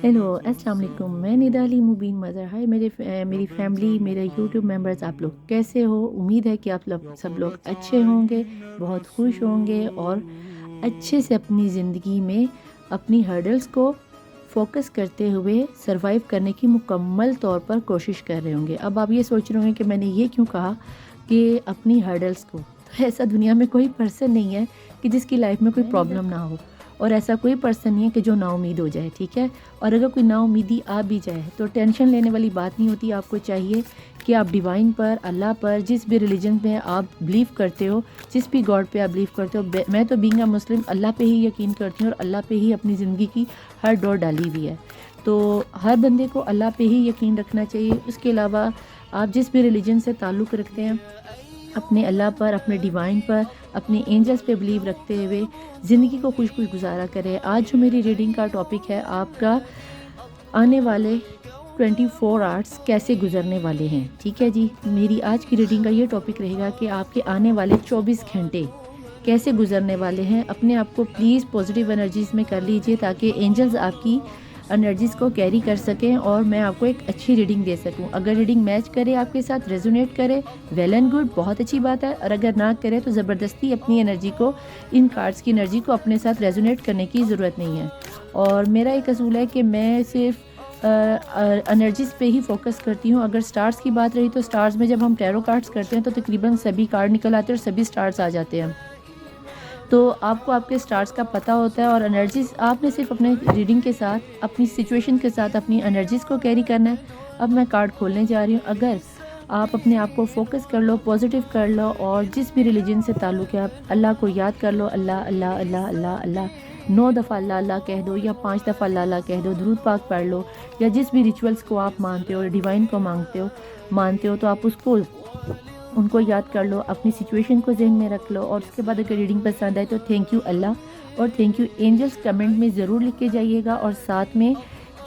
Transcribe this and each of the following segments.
Hello السلام علیکم، میں ندا علی مبین مظہر. ہائے میری فیملی، میرے یوٹیوب ممبرز، آپ لوگ کیسے ہو؟ امید ہے کہ آپ لوگ سب لوگ اچھے ہوں گے، بہت خوش ہوں گے اور اچھے سے اپنی زندگی میں اپنی ہرڈلز کو فوکس کرتے ہوئے سروائیو کرنے کی مکمل طور پر کوشش کر رہے ہوں گے. اب آپ یہ سوچ رہے ہوں گے کہ میں نے یہ کیوں کہا کہ اپنی ہرڈلز کو. تو ایسا دنیا میں کوئی پرسن نہیں ہے کہ جس کی لائف میں کوئی پرابلم نہ ہو، اور ایسا کوئی پرسن نہیں ہے کہ جو نا امید ہو جائے. ٹھیک ہے، اور اگر کوئی نا امیدی آ بھی جائے تو ٹینشن لینے والی بات نہیں ہوتی. آپ کو چاہیے کہ آپ ڈیوائن پر، اللہ پر، جس بھی ریلیجن میں آپ بلیو کرتے ہو، جس بھی گاڈ پہ آپ بلیو کرتے ہو. میں تو بینگ اے مسلم اللہ پہ ہی یقین کرتی ہوں اور اللہ پہ ہی اپنی زندگی کی ہر ڈور ڈالی ہوئی ہے. تو ہر بندے کو اللہ پہ ہی یقین رکھنا چاہیے. اس کے علاوہ آپ جس بھی ریلیجن سے تعلق رکھتے ہیں، اپنے اللہ پر، اپنے ڈیوائن پر، اپنے اینجلز پہ بلیو رکھتے ہوئے زندگی کو خوش خوش گزارا کرے. آج جو میری ریڈنگ کا ٹاپک ہے، آپ کا آنے والے 24 آورس کیسے گزرنے والے ہیں. ٹھیک ہے جی، میری آج کی ریڈنگ کا یہ ٹاپک رہے گا کہ آپ کے آنے والے 24 گھنٹے کیسے گزرنے والے ہیں. اپنے آپ کو پلیز پازیٹیو انرجیز میں کر لیجئے تاکہ اینجلز آپ کی انرجیز کو کیری کر سکیں اور میں آپ کو ایک اچھی ریڈنگ دے سکوں. اگر ریڈنگ میچ کرے، آپ کے ساتھ ریزونیٹ کرے، ویل اینڈ گڈ، بہت اچھی بات ہے. اور اگر نہ کرے تو زبردستی اپنی انرجی کو، ان کارڈز کی انرجی کو اپنے ساتھ ریزونیٹ کرنے کی ضرورت نہیں ہے. اور میرا ایک اصول ہے کہ میں صرف انرجیز پہ ہی فوکس کرتی ہوں. اگر سٹارز کی بات رہی تو سٹارز میں جب ہم ٹیرو کارڈز کرتے ہیں تو تقریباً سبھی کارڈ نکل آتے ہیں اور سبھی سٹارز آ جاتے ہیں. تو آپ کو آپ کے سٹارز کا پتہ ہوتا ہے اور انرجیز آپ نے صرف اپنے ریڈنگ کے ساتھ، اپنی سچویشن کے ساتھ اپنی انرجیز کو کیری کرنا ہے. اب میں کارڈ کھولنے جا رہی ہوں. اگر آپ اپنے آپ کو فوکس کر لو، پازیٹیو کر لو اور جس بھی ریلیجن سے تعلق ہے، آپ اللہ کو یاد کر لو. اللہ اللہ اللہ اللہ اللہ 9 دفعہ اللہ اللہ کہہ دو یا 5 دفعہ اللہ اللہ کہہ دو. درود پاک پڑھ لو یا جس بھی ریچولز کو آپ مانتے ہو، ڈیوائن کو مانتے ہو تو آپ اس کو، ان کو یاد کر لو. اپنی سچویشن کو ذہن میں رکھ لو اور اس کے بعد اگر ریڈنگ پسند آئے تو تھینک یو اللہ اور تھینک یو اینجلز کمنٹ میں ضرور لکھ کے جائیے گا. اور ساتھ میں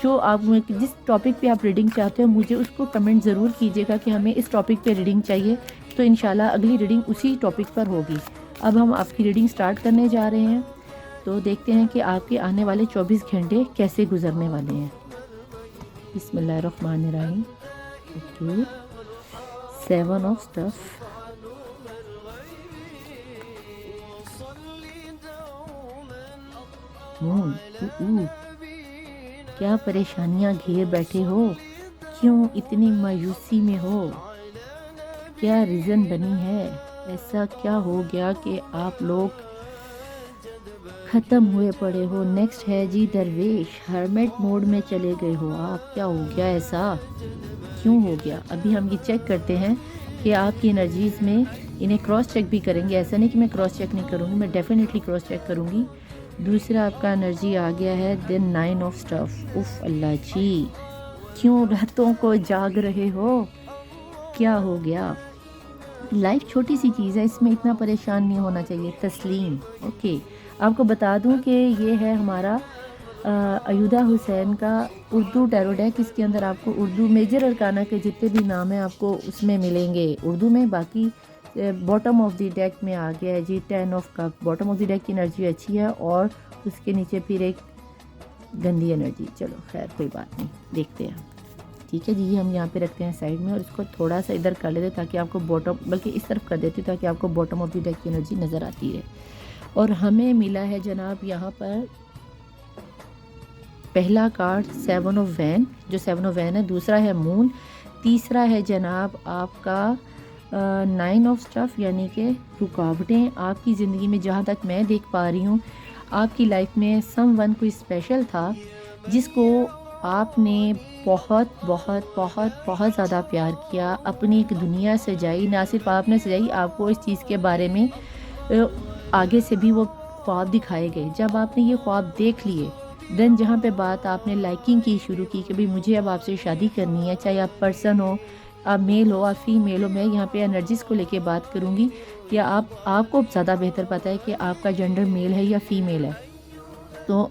جو آپ جس ٹاپک پہ آپ ریڈنگ چاہتے ہو مجھے اس کو کمنٹ ضرور کیجیے گا کہ ہمیں اس ٹاپک پہ ریڈنگ چاہیے، تو انشاءاللہ اگلی ریڈنگ اسی ٹاپک پر ہوگی. اب ہم آپ کی ریڈنگ سٹارٹ کرنے جا رہے ہیں. تو دیکھتے ہیں کہ آپ کے آنے والے 24 گھنٹے کیسے گزرنے والے ہیں. بسم اللہ الرحمن الرحیم. Okay, 7 of stuff. کیا پریشانیاں گھیر بیٹھے ہو؟ کیوں اتنی مایوسی میں ہو؟ کیا ریزن بنی ہے؟ ایسا کیا ہو گیا کہ آپ لوگ ختم ہوئے پڑے ہو؟ نیکسٹ ہے جی درویش. ہرمٹ موڈ میں چلے گئے ہو آپ. کیا ہو گیا؟ ایسا کیوں ہو گیا؟ ابھی ہم یہ چیک کرتے ہیں کہ آپ کی انرجیز میں، انہیں کراس چیک بھی کریں گے. ایسا نہیں کہ میں کراس چیک نہیں کروں گی، میں ڈیفینیٹلی کراس چیک کروں گی. دوسرا آپ کا انرجی آ گیا ہے دین 9 آف اسٹف. اف اللہ جی، کیوں راتوں کو جاگ رہے ہو؟ کیا ہو گیا؟ لائف چھوٹی سی چیز ہے، اس میں اتنا پریشان نہیں ہونا چاہیے. تسلیم. اوکے، آپ کو بتا دوں کہ یہ ہے ہمارا ایودھا حسین کا اردو ٹیرو ڈیک. اس کے اندر آپ کو اردو میجر ارکانہ کے جتنے بھی نام ہیں آپ کو اس میں ملیں گے اردو میں. باقی باٹم آف دی ڈیک میں آ گیا ہے جی 10 of cup. Bottom of the deck کی انرجی اچھی ہے اور اس کے نیچے پھر ایک گندی انرجی. چلو خیر کوئی بات نہیں، دیکھتے ہیں. ٹھیک ہے جی، یہ ہم یہاں پہ رکھتے ہیں سائڈ میں اور اس کو تھوڑا سا ادھر کر لیتے تاکہ آپ کو باٹم، بلکہ اس طرف کر دیتی تاکہ آپ کو باٹم آف دی ڈیک کی انرجی نظر آتی ہے. اور ہمیں ملا ہے جناب یہاں پر پہلا کارڈ 7 آف وین، جو 7 آف وین ہے. دوسرا ہے مون. تیسرا ہے جناب آپ کا 9 آف اسٹف، یعنی کہ رکاوٹیں. آپ کی زندگی میں جہاں تک میں دیکھ پا رہی ہوں، آپ کی لائف میں سم ون کوئی اسپیشل تھا جس کو آپ نے بہت بہت بہت بہت زیادہ پیار کیا، اپنی ایک دنیا سجائی. نہ صرف آپ نے سجائی، آپ کو اس چیز کے بارے میں آگے سے بھی وہ خواب دکھائے گئے. جب آپ نے یہ خواب دیکھ لیے دین جہاں پہ بات آپ نے لائکنگ کی شروع کی کہ بھئی مجھے اب آپ سے شادی کرنی ہے، چاہے آپ پرسن ہو، آپ میل ہو، آپ فیمیل ہو. میں یہاں پہ انرجیز کو لے کے بات کروں گی کہ آپ کو زیادہ بہتر پتہ ہے کہ آپ کا جنڈر میل ہے یا فیمیل ہے. تو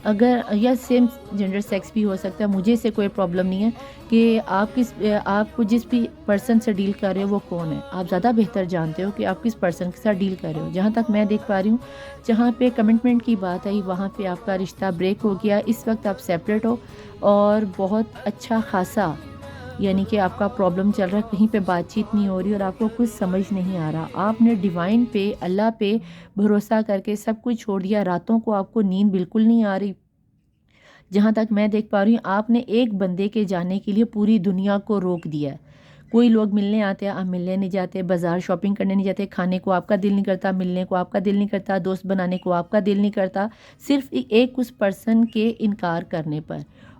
اگر یا سیم جنڈر سیکس بھی ہو سکتا ہے، مجھے اس سے کوئی پرابلم نہیں ہے کہ آپ کو جس بھی پرسن سے ڈیل کر رہے ہو وہ کون ہے، آپ زیادہ بہتر جانتے ہو کہ آپ کس پرسن کے ساتھ ڈیل کر رہے ہو۔ جہاں تک میں دیکھ پا رہی ہوں، جہاں پہ کمٹمنٹ کی بات آئی وہاں پہ آپ کا رشتہ بریک ہو گیا، اس وقت آپ سیپریٹ ہو اور بہت اچھا خاصا، یعنی کہ آپ کا پرابلم چل رہا ہے، کہیں پہ بات چیت نہیں ہو رہی اور آپ کو کچھ سمجھ نہیں آ رہا، آپ نے ڈیوائن پہ، اللہ پہ بھروسہ کر کے سب کچھ چھوڑ دیا، راتوں کو آپ کو نیند بالکل نہیں آ رہی۔ جہاں تک میں دیکھ پا رہی ہوں، آپ نے ایک بندے کے جانے کے لیے پوری دنیا کو روک دیا ہے۔ کوئی لوگ ملنے آتے ہیں، آپ ملنے نہیں جاتے، بازار شاپنگ کرنے نہیں جاتے، کھانے کو آپ کا دل نہیں کرتا، ملنے کو آپ کا دل نہیں کرتا، دوست بنانے کو آپ کا دل نہیں کرتا، صرف ایک اس پرسن کے انکار کرنے پر۔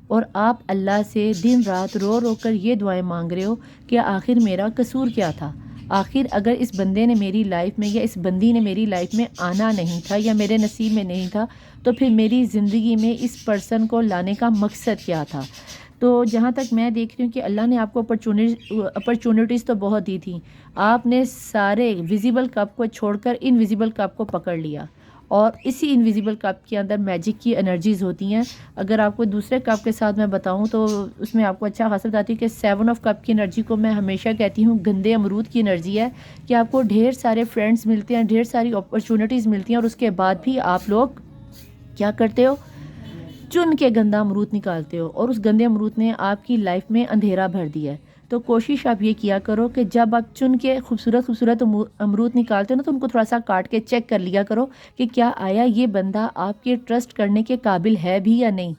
اور آپ اللہ سے دن رات رو رو کر یہ دعائیں مانگ رہے ہو کہ آخر میرا قصور کیا تھا، آخر اگر اس بندے نے میری لائف میں یا اس بندی نے میری لائف میں آنا نہیں تھا یا میرے نصیب میں نہیں تھا، تو پھر میری زندگی میں اس پرسن کو لانے کا مقصد کیا تھا۔ تو جہاں تک میں دیکھ رہی ہوں کہ اللہ نے آپ کو اپرچونٹیز تو بہت دی تھیں، آپ نے سارے ویزیبل کپ کو چھوڑ کر انویزیبل کپ کو پکڑ لیا، اور اسی انویزیبل کپ کے اندر میجک کی انرجیز ہوتی ہیں۔ اگر آپ کو دوسرے کپ کے ساتھ میں بتاؤں تو اس میں آپ کو اچھا خاصا بتاتی ہوں کہ 7 آف کپ کی انرجی کو میں ہمیشہ کہتی ہوں گندے امرود کی انرجی ہے، کہ آپ کو ڈھیر سارے فرینڈز ملتے ہیں، ڈھیر ساری اپرچونٹیز ملتی ہیں، اور اس کے بعد بھی آپ لوگ کیا کرتے ہو؟ چن کے گندا امرود نکالتے ہو، اور اس گندے امرود نے آپ کی لائف میں اندھیرا بھر دیا ہے۔ تو کوشش آپ یہ کیا کرو کہ جب آپ چن کے خوبصورت امرود نکالتے ہو نا، تو ان کو تھوڑا سا کاٹ کے چیک کر لیا کرو کہ کیا آیا یہ بندہ آپ کے ٹرسٹ کرنے کے قابل ہے بھی یا نہیں۔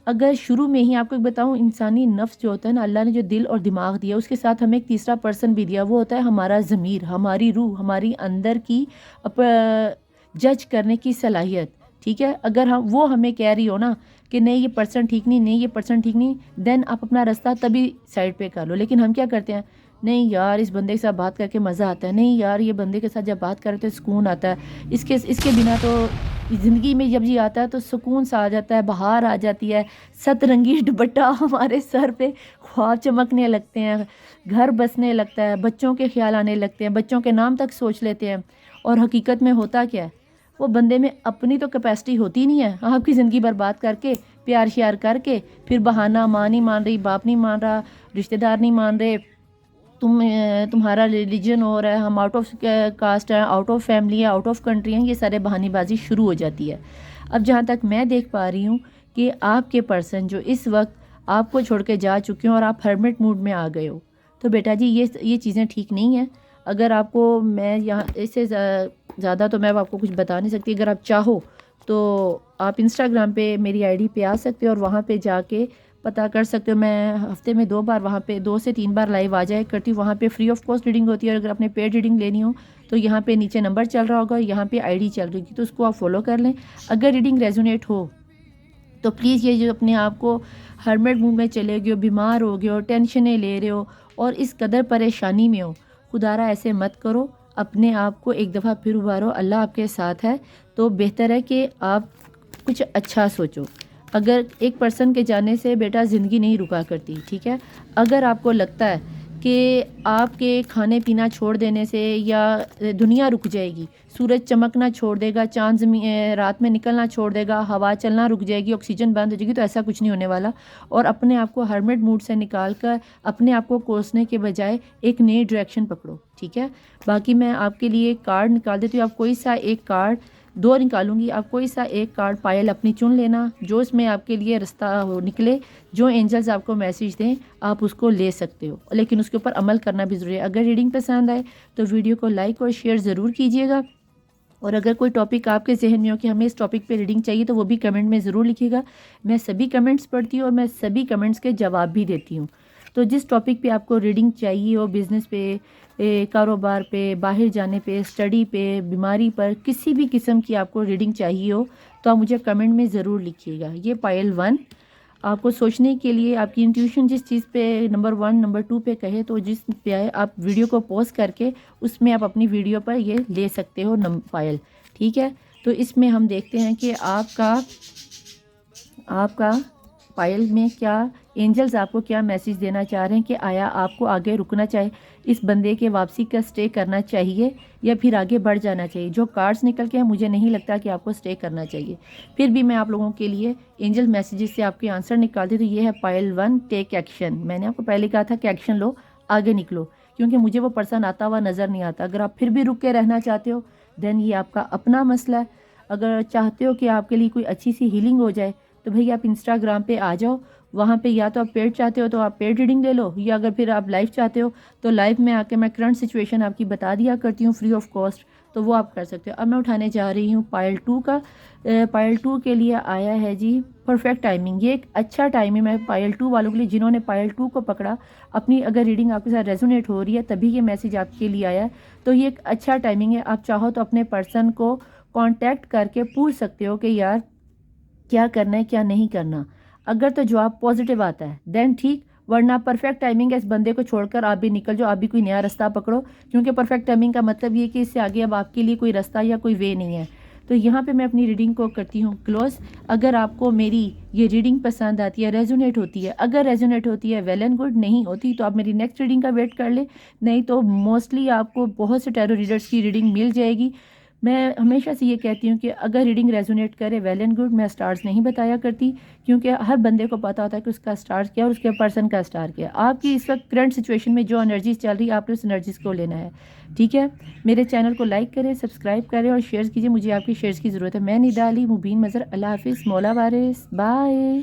اگر شروع میں ہی آپ کو ایک بتاؤں، انسانی نفس جو ہوتا ہے نا، اللہ نے جو دل اور دماغ دیا، اس کے ساتھ ہمیں ایک تیسرا پرسن بھی دیا، وہ ہوتا ہے ہمارا ضمیر، ہماری روح، ہماری اندر کی جج کرنے کی صلاحیت، ٹھیک ہے؟ اگر وہ ہمیں کہہ رہی ہو نا کہ نہیں یہ پرسن ٹھیک نہیں، نہیں یہ پرسن ٹھیک نہیں، دین آپ اپنا رستہ تبھی سائڈ پہ کر لو۔ لیکن ہم کیا کرتے ہیں؟ نہیں یار اس بندے کے ساتھ بات کر کے مزہ آتا ہے، نہیں یار یہ بندے کے ساتھ جب بات کرتے ہیں سکون آتا ہے، اس کے بنا تو زندگی میں جب یہ آتا ہے تو سکون سا آ جاتا ہے، بہار آ جاتی ہے، ست رنگی دوپٹہ ہمارے سر پہ، خواب چمکنے لگتے ہیں، گھر بسنے لگتا ہے، بچوں کے خیال آنے لگتے ہیں، بچوں کے نام تک سوچ لیتے ہیں۔ اور حقیقت میں ہوتا کیا ہے؟ وہ بندے میں اپنی تو کیپیسٹی ہوتی نہیں ہے، آپ کی زندگی برباد کر کے، پیار شیار کر کے، پھر بہانہ ماں نہیں مان رہی، باپ نہیں مان رہا، رشتہ دار نہیں مان رہے، تمہارا ریلیجن ہو رہا ہے، ہم آؤٹ آف کاسٹ ہیں، آؤٹ آف فیملی ہیں، آؤٹ آف کنٹری ہیں، یہ سارے بہانے بازی شروع ہو جاتی ہے۔ اب جہاں تک میں دیکھ پا رہی ہوں کہ آپ کے پرسن جو اس وقت آپ کو چھوڑ کے جا چکے ہیں اور آپ ہرمٹ موڈ میں آ گئے ہو، تو بیٹا جی یہ چیزیں ٹھیک نہیں ہیں۔ اگر آپ کو میں یہاں اس سے زیادہ تو میں آپ کو کچھ بتا نہیں سکتی، اگر آپ چاہو تو آپ انسٹاگرام پہ میری آئی ڈی پہ آ سکتے ہو اور وہاں پہ جا کے پتہ کر سکتے ہو۔ میں ہفتے میں 2 بار وہاں پہ 2 سے 3 بار لائیو آ جائے کرتی ہوں، وہاں پہ فری آف کاسٹ ریڈنگ ہوتی ہے، اور اگر آپ نے پیڈ ریڈنگ لینی ہو تو یہاں پہ نیچے نمبر چل رہا ہوگا، یہاں پہ آئی ڈی چل رہی ہوگی، تو اس کو آپ فالو کر لیں۔ اگر ریڈنگ ریزونیٹ ہو تو پلیز یہ جو اپنے آپ کو ہرمٹ موڈ میں چلے گئے ہو، بیمار ہو گئے ہو، ٹینشنیں لے رہے ہو اور اس قدر پریشانی میں ہو، خدا را ایسے مت کرو، اپنے آپ کو ایک دفعہ پھر ابھارو، اللہ آپ کے ساتھ ہے۔ تو بہتر ہے کہ آپ کچھ اچھا سوچو۔ اگر ایک پرسن کے جانے سے بیٹا زندگی نہیں رکا کرتی، ٹھیک ہے؟ اگر آپ کو لگتا ہے کہ آپ کے کھانے پینا چھوڑ دینے سے یا دنیا رک جائے گی، سورج چمکنا چھوڑ دے گا، چاند رات میں نکلنا چھوڑ دے گا، ہوا چلنا رک جائے گی، آکسیجن بند ہو جائے گی، تو ایسا کچھ نہیں ہونے والا۔ اور اپنے آپ کو ہرمٹ موڈ سے نکال کر اپنے آپ کو کوسنے کے بجائے ایک نئی ڈائریکشن پکڑو، ٹھیک ہے؟ باقی میں آپ کے لیے کارڈ نکال دیتی ہوں، آپ کوئی سا ایک کارڈ، 2 نکالوں گی، آپ کوئی سا ایک کارڈ پائل اپنی چن لینا، جو اس میں آپ کے لیے رستہ ہو نکلے، جو اینجلز آپ کو میسیج دیں آپ اس کو لے سکتے ہو، لیکن اس کے اوپر عمل کرنا بھی ضروری ہے۔ اگر ریڈنگ پسند آئے تو ویڈیو کو لائک اور شیئر ضرور کیجیے گا، اور اگر کوئی ٹاپک آپ کے ذہن میں ہو کہ ہمیں اس ٹاپک پہ ریڈنگ چاہیے تو وہ بھی کمنٹ میں ضرور لکھیے گا۔ میں سبھی کمنٹس پڑھتی ہوں اور میں سبھی کمنٹس کے جواب بھی دیتی ہوں۔ تو جس ٹاپک پہ آپ کو ریڈنگ چاہیے ہو، بزنس پہ، کاروبار پہ، باہر جانے پہ، اسٹڈی پہ، بیماری پر، کسی بھی قسم کی آپ کو ریڈنگ چاہیے ہو تو آپ مجھے کمنٹ میں ضرور لکھیے گا۔ یہ پائل 1 آپ کو سوچنے کے لیے، آپ کی انٹیوشن جس چیز پہ نمبر 1 نمبر 2 پہ کہے تو جس پہ آئے، آپ ویڈیو کو پوز کر کے اس میں آپ اپنی ویڈیو پر یہ لے سکتے ہو فائل، ٹھیک ہے؟ تو اس میں ہم دیکھتے ہیں کہ آپ کا فائل میں کیا اینجلز آپ کو کیا میسیج دینا چاہ رہے ہیں، کہ آیا آپ کو آگے رکنا اس بندے کے واپسی کا سٹے کرنا چاہیے یا پھر آگے بڑھ جانا چاہیے. جو کارڈز نکل کے ہیں مجھے نہیں لگتا کہ آپ کو سٹے کرنا چاہیے. پھر بھی میں آپ لوگوں کے لیے اینجل میسیجز سے آپ کے آنسر نکالتی. تو یہ ہے پائل 1 ٹیک ایکشن. میں نے آپ کو پہلے کہا تھا کہ ایکشن لو, آگے نکلو, کیونکہ مجھے وہ پرسن آتا ہوا نظر نہیں آتا. اگر آپ پھر بھی رک کے رہنا چاہتے ہو دین یہ آپ کا اپنا مسئلہ ہے. اگر چاہتے ہو کہ آپ کے لیے کوئی اچھی سی ہیلنگ ہو جائے تو بھئی آپ انسٹاگرام پہ آ جاؤ. وہاں پہ یا تو آپ پیڈ چاہتے ہو تو آپ پیڈ ریڈنگ لے لو, یا اگر پھر آپ لائف چاہتے ہو تو لائف میں آ کے میں کرنٹ سچویشن آپ کی بتا دیا کرتی ہوں فری آف کاسٹ, تو وہ آپ کر سکتے ہو. اب میں اٹھانے جا رہی ہوں پائل 2 کا. پائل 2 کے لیے آیا ہے جی پرفیکٹ ٹائمنگ. یہ ایک اچھا ٹائم ہے میں پائل 2 والوں کے لیے جنہوں نے پائل 2 کو پکڑا. اپنی اگر ریڈنگ آپ کے ساتھ ریزونیٹ ہو رہی ہے تبھی یہ میسیج آپ کے لیے آیا ہے. تو یہ ایک اچھا ٹائمنگ ہے. آپ چاہو تو اپنے پرسن کو کانٹیکٹ کر کے پوچھ سکتے ہو کہ یار کیا کرنا ہے کیا نہیں کرنا. اگر تو جواب پازیٹیو آتا ہے دین ٹھیک, ورنہ پرفیکٹ ٹائمنگ ہے اس بندے کو چھوڑ کر آپ بھی نکل جاؤ, آپ بھی کوئی نیا رستہ پکڑو. کیونکہ پرفیکٹ ٹائمنگ کا مطلب یہ کہ اس سے آگے اب آپ کے لیے کوئی رستہ یا کوئی وے نہیں ہے. تو یہاں پہ میں اپنی ریڈنگ کو کرتی ہوں کلوز. اگر آپ کو میری یہ ریڈنگ پسند آتی ہے, ریزونیٹ ہوتی ہے, اگر ریزونیٹ ہوتی ہے ویل اینڈ گڈ, نہیں ہوتی تو آپ میری نیکسٹ ریڈنگ کا ویٹ کر لیں. نہیں تو موسٹلی آپ کو بہت سے ٹیرو ریڈرز کی ریڈنگ مل جائے گی. میں ہمیشہ سے یہ کہتی ہوں کہ اگر ریڈنگ ریزونیٹ کرے ویل اینڈ گڈ, میں سٹارز نہیں بتایا کرتی, کیونکہ ہر بندے کو پتا ہوتا ہے کہ اس کا سٹار کیا اور اس کے پرسن کا سٹار کیا. آپ کی اس وقت کرنٹ سچویشن میں جو انرجیز چل رہی ہے آپ نے اس انرجیز کو لینا ہے. ٹھیک ہے, میرے چینل کو لائک کریں, سبسکرائب کریں اور شیئر کیجیے. مجھے آپ کی شیئرز کی ضرورت ہے. میں ندا علی مبین مظہر. اللہ حافظ. مولا وارث. بائے.